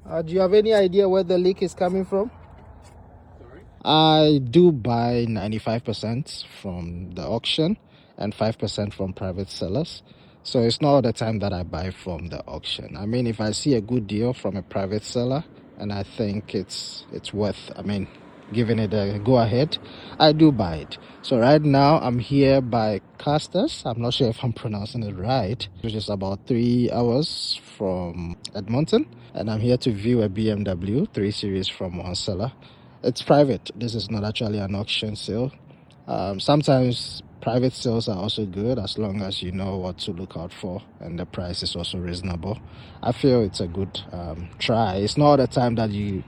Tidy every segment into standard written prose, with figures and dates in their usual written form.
Do you have any idea where the leak is coming from? Sorry? I do buy 95% from the auction and 5% from private sellers. So it's not all the time that I buy from the auction. I mean, if I see a good deal from a private seller and I think it's worth, giving it a go ahead, I do buy it. So right now I'm here by Casters. I'm not sure if I'm pronouncing it right, which is about 3 hours from Edmonton. And I'm here to view a BMW 3 Series from one seller. It's private. This is not actually an auction sale. Sometimes private sales are also good as long as you know what to look out for and the price is also reasonable. I feel it's a good try. It's not all the time that you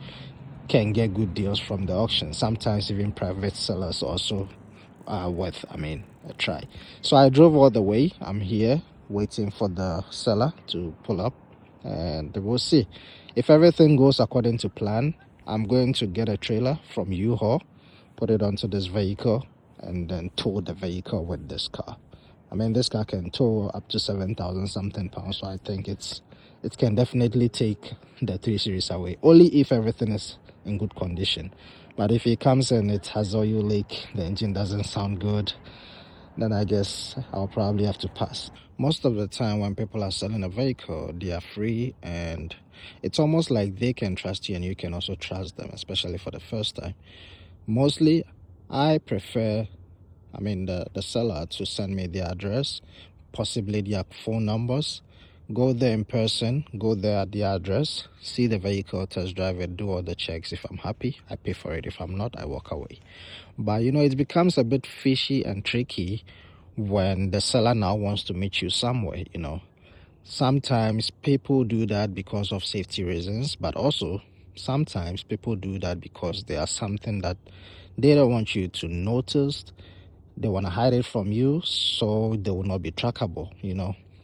can get good deals from the auction. Sometimes even private sellers also are worth a try. So I drove all the way. I'm here waiting for the seller to pull up and we'll see. If everything goes according to plan, I'm going to get a trailer from U-Haul, put it onto this vehicle, and then tow the vehicle with this car. This car can tow up to 7,000 something pounds, so I think it can definitely take the 3 Series away, only if everything is in good condition. But if it comes and it has oil leak, the engine doesn't sound good, then I guess I'll probably have to pass. Most of the time when people are selling a vehicle, they are free and it's almost like they can trust you and you can also trust them, especially for the first time. Mostly, I prefer, the seller to send me their address, possibly their phone numbers, go there in person, go there at the address, see the vehicle, test drive it, do all the checks. If I'm happy, I pay for it. If I'm not, I walk away. But it becomes a bit fishy and tricky when the seller now wants to meet you somewhere. Sometimes people do that because of safety reasons, but also sometimes people do that because there are something that they don't want you to notice. They want to hide it from you so they will not be trackable.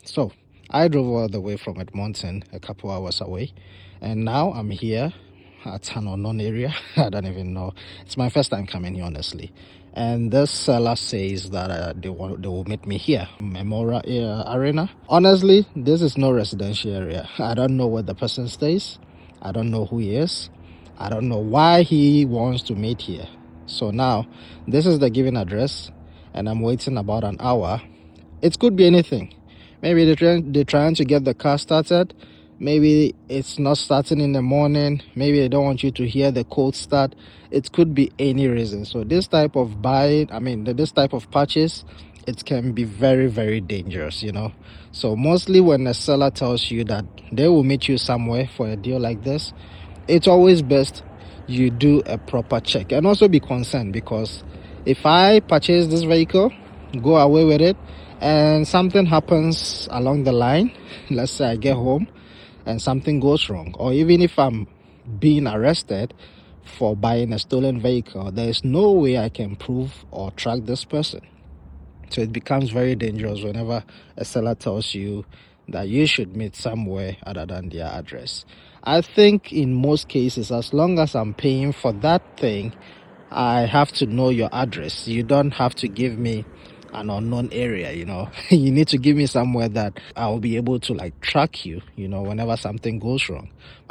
So I drove all the way from Edmonton, a couple hours away, and now I'm here at an unknown area. I don't even know. It's my first time coming here, honestly. And this seller says that they will meet me here, Memorial Arena. Honestly, this is no residential area. I don't know where the person stays. I don't know who he is. I don't know why he wants to meet here. So now, this is the given address, and I'm waiting about an hour. It could be anything. Maybe they're trying to get the car started. Maybe it's not starting in the morning. Maybe they don't want you to hear the cold start. It could be any reason. So this type of this type of purchase, it can be very, very dangerous, So mostly when the seller tells you that they will meet you somewhere for a deal like this, it's always best you do a proper check and also be concerned, because if I purchase this vehicle, go away with it, and something happens along the line, let's say I get home and something goes wrong, or even if I'm being arrested for buying a stolen vehicle, there is no way I can prove or track this person. So it becomes very dangerous whenever a seller tells you that you should meet somewhere other than their address. I think in most cases, as long as I'm paying for that thing, I have to know your address. You don't have to give me an unknown area, You need to give me somewhere that I'll be able to track you, whenever something goes wrong.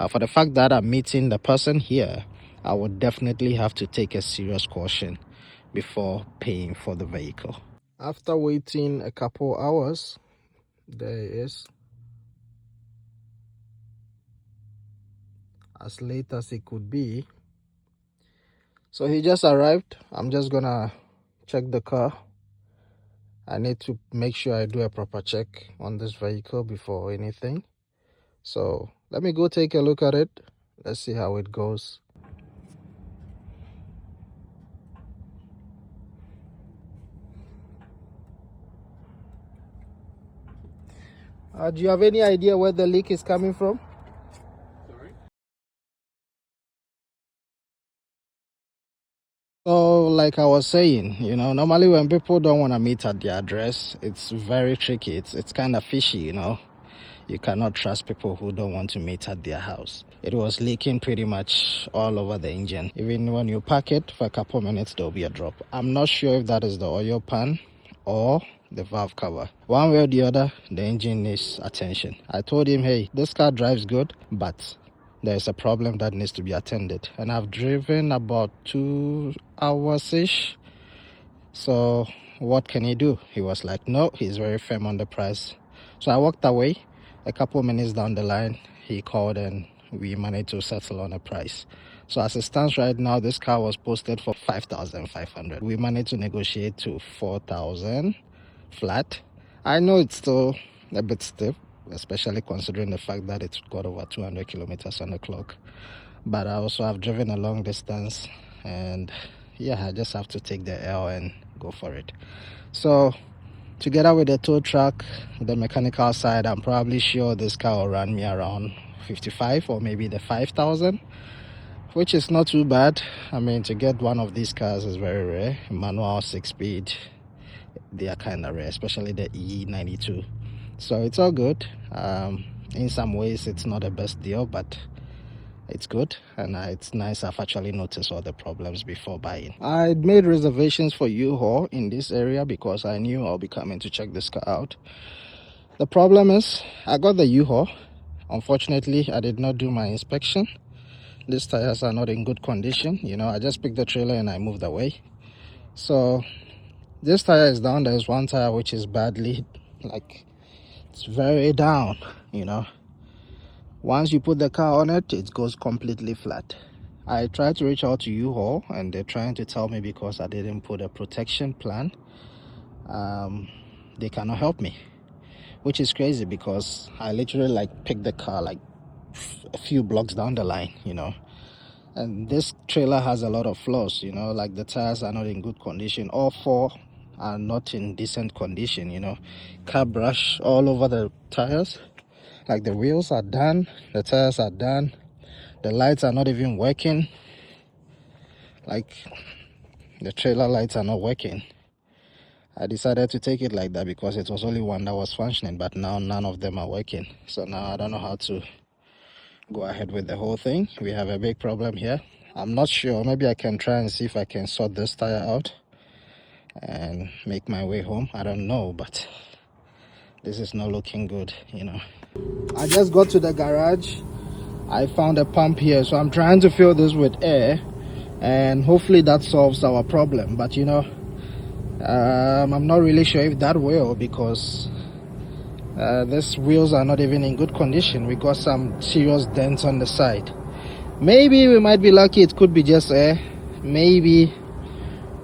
For the fact that I'm meeting the person here, I would definitely have to take a serious caution before paying for the vehicle. After waiting a couple hours, there it is. As late as it could be. So he just arrived. I'm just gonna check the car. I need to make sure I do a proper check on this vehicle before anything. So let me go take a look at it. Let's see how it goes. Do you have any idea where the leak is coming from? Sorry? So like I was saying, normally when people don't want to meet at the address, it's very tricky. It's kind of fishy, You cannot trust people who don't want to meet at their house. It was leaking pretty much all over the engine. Even when you park it for a couple minutes, there'll be a drop. I'm not sure if that is the oil pan or the valve cover. One way or the other, the engine needs attention. I told him, hey, this car drives good, but there's a problem that needs to be attended. And I've driven about 2 hours ish. So what can he do? He was like, no, he's very firm on the price. So I walked away. A couple minutes down the line, he called and we managed to settle on a price. So as it stands right now, this car was posted for 5,500. We managed to negotiate to 4,000 flat. I know it's still a bit stiff, especially considering the fact that it's got over 200 kilometers on the clock. But I also have driven a long distance, and yeah, I just have to take the L and go for it. So together with the tow truck, the mechanical side, I'm probably sure this car will run me around 55 or maybe the 5,000, which is not too bad. I mean, to get one of these cars is very rare. Manual 6-speed, they are kind of rare, especially the E92. So it's all good. In some ways it's not the best deal, but it's good, and it's nice. I've actually noticed all the problems before buying. I made reservations for U-Haul in this area because I knew I'll be coming to check this car out. The problem is I got the U-Haul. Unfortunately, I did not do my inspection. These tires are not in good condition. You know, I just picked the trailer and I moved away. So this tire is down. There's one tire which is badly, like, it's very down, you know. Once you put the car on it, it goes completely flat. I tried to reach out to U-Haul and they're trying to tell me because I didn't put a protection plan, they cannot help me, which is crazy because I literally like picked the car like a few blocks down the line, you know. And this trailer has a lot of flaws, you know, like the tires are not in good condition. All four are not in decent condition, you know. Car brush all over the tires. Like the wheels are done, the tires are done, the lights are not even working. Like the trailer lights are not working. I decided to take it like that because it was only one that was functioning, but now none of them are working. So now I don't know how to go ahead with the whole thing. We have a big problem here. I'm not sure. Maybe I can try and see if I can sort this tire out and make my way home. I don't know, but this is not looking good, you know. I just got to the garage. I found a pump here, so I'm trying to fill this with air and hopefully that solves our problem. But you know, I'm not really sure if that will, because these wheels are not even in good condition. We got some serious dents on the side. Maybe we might be lucky, it could be just air. Maybe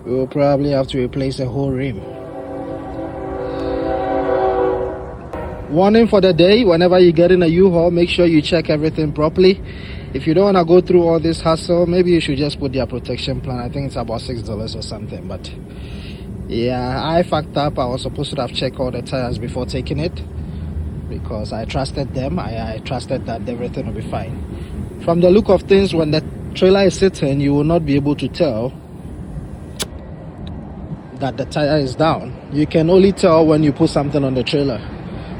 we will probably have to replace the whole rim. Warning for the day: whenever you get in a U-Haul, make sure you check everything properly. If you don't want to go through all this hassle, maybe you should just put their protection plan. I think it's about $6 or something. But yeah, I fucked up. I was supposed to have checked all the tires before taking it because I trusted them. I trusted that everything will be fine. From the look of things, when the trailer is sitting, you will not be able to tell that the tire is down. You can only tell when you put something on the trailer.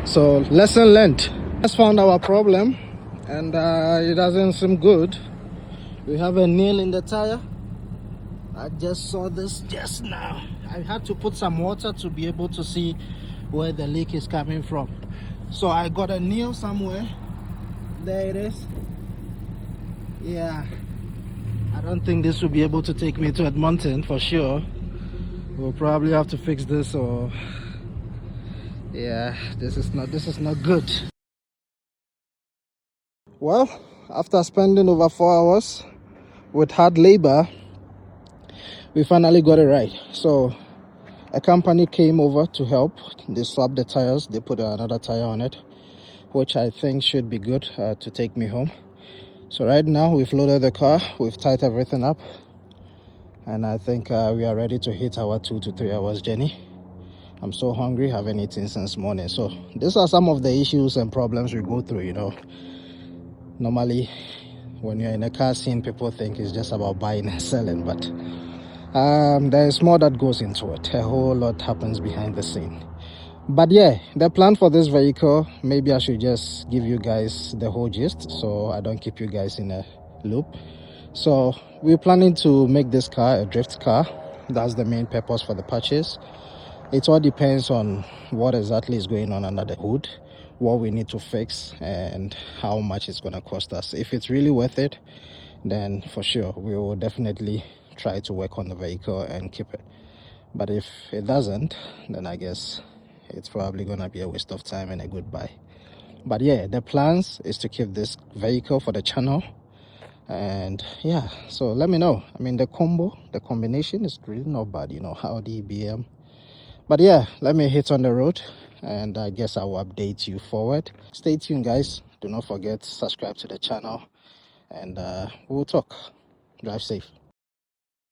So lesson learned. Just found our problem, and it doesn't seem good. We have a nail in the tire. I just saw this just now. I had to put some water to be able to see where the leak is coming from. So I got a nail somewhere. There it is. Yeah, I don't think this will be able to take me to Edmonton for sure. We'll probably have to fix this, or yeah, this is not good. Well, after spending over 4 hours with hard labor, we finally got it right. So a company came over to help. They swapped the tires, they put another tire on it, which I think should be good to take me home. So right now we've loaded the car, we've tied everything up, and I think we are ready to hit our 2 to 3 hours journey. I'm so hungry, haven't eaten since morning. So these are some of the issues and problems we go through, you know. Normally when you're in a car scene, people think it's just about buying and selling, but there's more that goes into it. A whole lot happens behind the scene. But yeah, the plan for this vehicle, maybe I should just give you guys the whole gist so I don't keep you guys in a loop. So we're planning to make this car a drift car. That's the main purpose for the purchase. It all depends on what exactly is going on under the hood. what we need to fix and how much it's going to cost us. If it's really worth it, then for sure we will definitely try to work on the vehicle and keep it. But if it doesn't, then I guess it's probably going to be a waste of time and a goodbye. But yeah, the plans is to keep this vehicle for the channel. And yeah, so let me know. I mean, the combination is really not bad, Audi, BM. But yeah, let me hit on the road, and I guess I will update you forward. Stay tuned, guys. Do not forget to subscribe to the channel, and we'll talk. Drive safe.